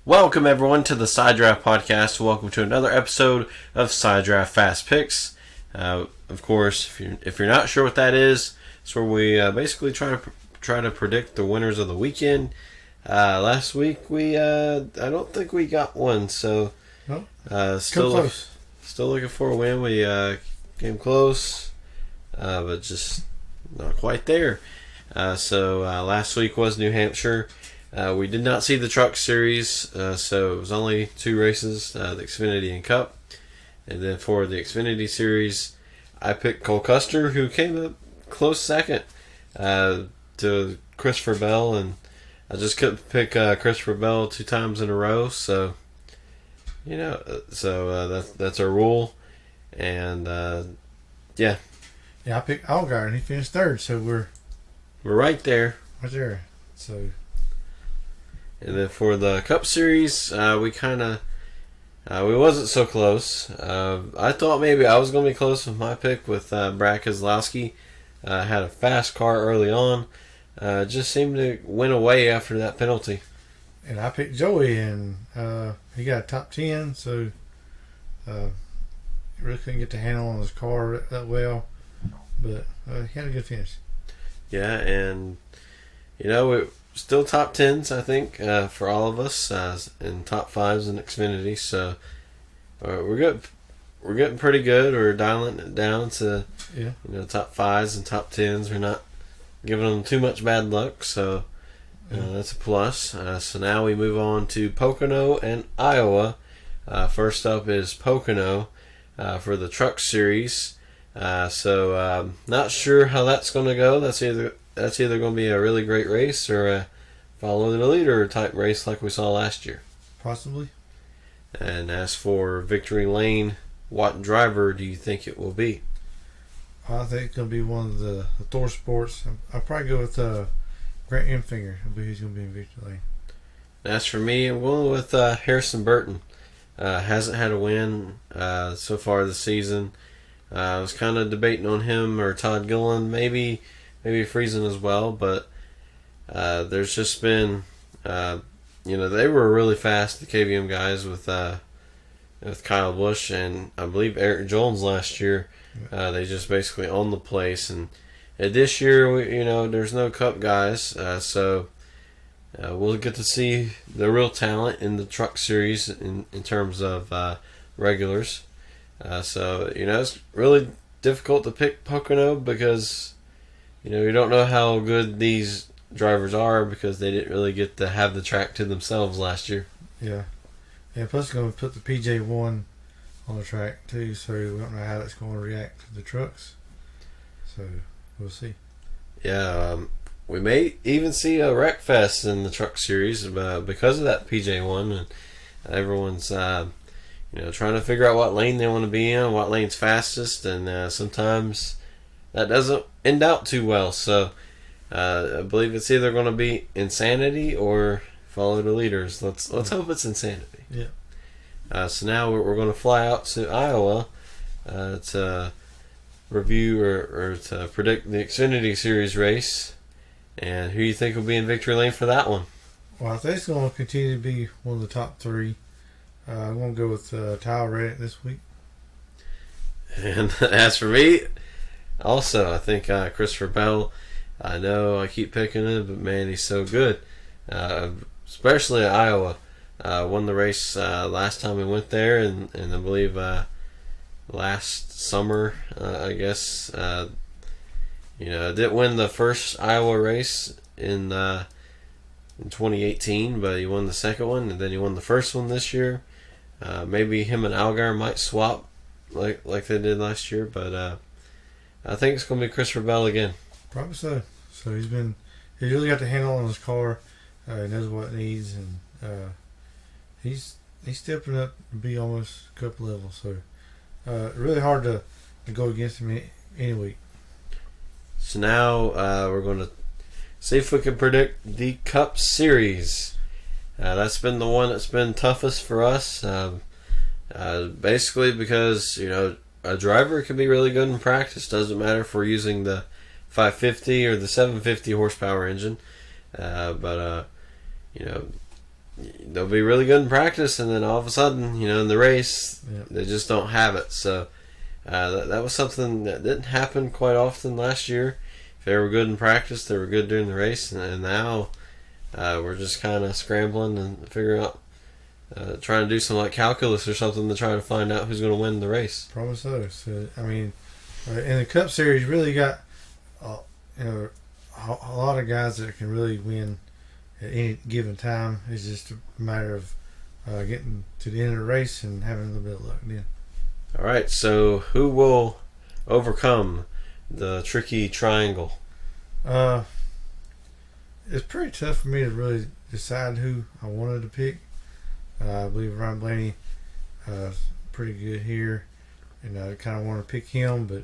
Welcome everyone to the Side Draft Podcast. Welcome to another episode of Side Draft Fast Picks. Of course, if you're not sure what that is, it's where we basically try to predict the winners of the weekend. Last week I don't think we got one, so still looking for a win. We came close, but just not quite there. So last week was New Hampshire. We did not see the Truck Series, so it was only two races, the Xfinity and Cup. And then for the Xfinity Series, I picked Cole Custer, who came up close second to Christopher Bell, and I just couldn't pick Christopher Bell 2 times in a row, so that's our rule. And yeah, I picked Allgaier, and he finished third, so we're right there. Right there. So. And then for the Cup Series, we wasn't so close. I thought maybe I was going to be close with my pick with Brad Keselowski. Had a fast car early on. Just seemed to win away after that penalty. And I picked Joey, and he got a top 10, so he really couldn't get the handle on his car that well. But he had a good finish. Yeah, and still top 10s, I think, for all of us, and top 5s in Xfinity. So we're good. We're getting pretty good. We're dialing it down to top 5s and top 10s. We're not giving them too much bad luck, so that's a plus. So now we move on to Pocono and Iowa. First up is Pocono for the Truck Series. So not sure how that's going to go. That's either going to be a really great race or a follow the leader type race like we saw last year. Possibly. And as for Victory Lane, what driver do you think it will be? I think it's going to be one of the Thor Sports. I'll probably go with Grant Enfinger. I believe he's going to be in Victory Lane. As for me, I'm going with Harrison Burton. Hasn't had a win so far this season. I was kind of debating on him or Todd Gilliland, maybe Friesen as well, but there's just been, they were really fast, the KVM guys, with Kyle Busch and I believe Eric Jones last year. They just basically owned the place, and this year, there's no Cup guys, so we'll get to see the real talent in the Truck Series in terms of regulars. So it's really difficult to pick Pocono because you don't know how good these drivers are because they didn't really get to have the track to themselves last year. Yeah. And plus going to put the PJ1 on the track too, so we don't know how that's going to react to the trucks. So we'll see. Yeah, we may even see a wreck fest in the Truck Series because of that PJ1, and everyone's trying to figure out what lane they want to be in, what lane's fastest, and sometimes that doesn't end out too well. So I believe it's either going to be Insanity or Follow the Leaders. Let's hope it's Insanity. Yeah. So now we're going to fly out to Iowa to review or to predict the Xfinity Series race. And who do you think will be in Victory Lane for that one? Well, I think it's going to continue to be one of the top 3. I'm going to go with Tyler Reddick this week. And as for me, also, I think Christopher Bell. I know I keep picking him, but man, he's so good. Especially at Iowa. Won the race last time we went there, and I believe last summer, I guess. Didn't win the first Iowa race in 2018, but he won the second one, and then he won the first one this year. Maybe him and Allgaier might swap like they did last year, but I think it's going to be Christopher Bell again. Probably so. So he's really got the handle on his car. He knows what it needs, and he's stepping up to be almost Cup level. So really hard to go against him any week. So now we're going to see if we can predict the Cup Series. That's been the one that's been toughest for us. Basically because, a driver can be really good in practice. Doesn't matter if we're using the 550 or the 750 horsepower engine. But you know, they'll be really good in practice, and then all of a sudden, in the race, they just don't have it. So that was something that didn't happen quite often last year. If they were good in practice, they were good during the race, and now we're just kind of scrambling and figuring out, trying to do some like calculus or something to try to find out who's going to win the race. Probably so. So I mean, in the Cup Series, really got a lot of guys that can really win at any given time. It's just a matter of getting to the end of the race and having a little bit of luck then. All right, so who will overcome the tricky triangle? It's pretty tough for me to really decide who I wanted to pick. I believe Ryan Blaney is pretty good here, and I kind of want to pick him, but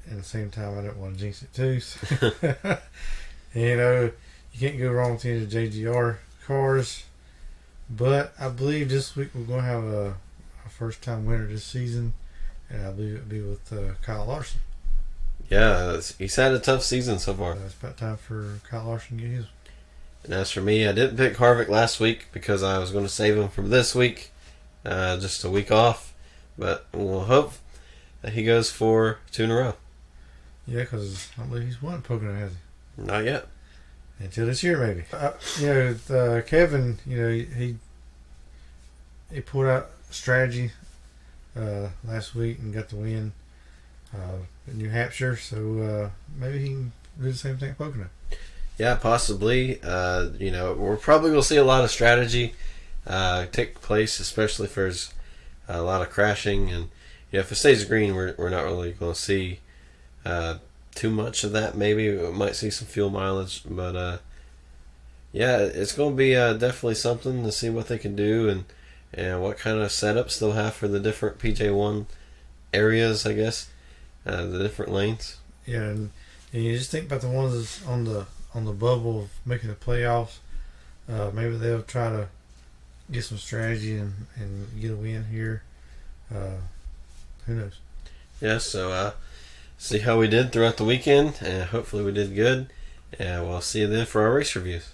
at the same time, I don't want to jinx it too. So you can't go wrong with any of the JGR cars. But I believe this week we're going to have a first-time winner this season, and I believe it'll be with Kyle Larson. Yeah, he's had a tough season so far. It's about time for Kyle Larson to get his. And as for me, I didn't pick Harvick last week because I was going to save him for this week, just a week off. But we'll hope that he goes for 2 in a row. Yeah, because I don't believe he's won Pocono, has he? Not yet. Until this year, maybe. Kevin, he pulled out strategy last week and got the win in New Hampshire. So maybe he can do the same thing at Pocono. Yeah, possibly. We're probably going to see a lot of strategy take place, especially if there's a lot of crashing. And if it stays green, we're not really going to see too much of that. Maybe we might see some fuel mileage, but it's going to be definitely something to see what they can do and what kind of setups they'll have for the different PJ1 areas, I guess, the different lanes. Yeah, and you just think about the ones that's on the bubble of making the playoffs. Maybe they'll try to get some strategy and get a win here. Who knows? Yeah, so see how we did throughout the weekend, and hopefully we did good. And we'll see you then for our race reviews.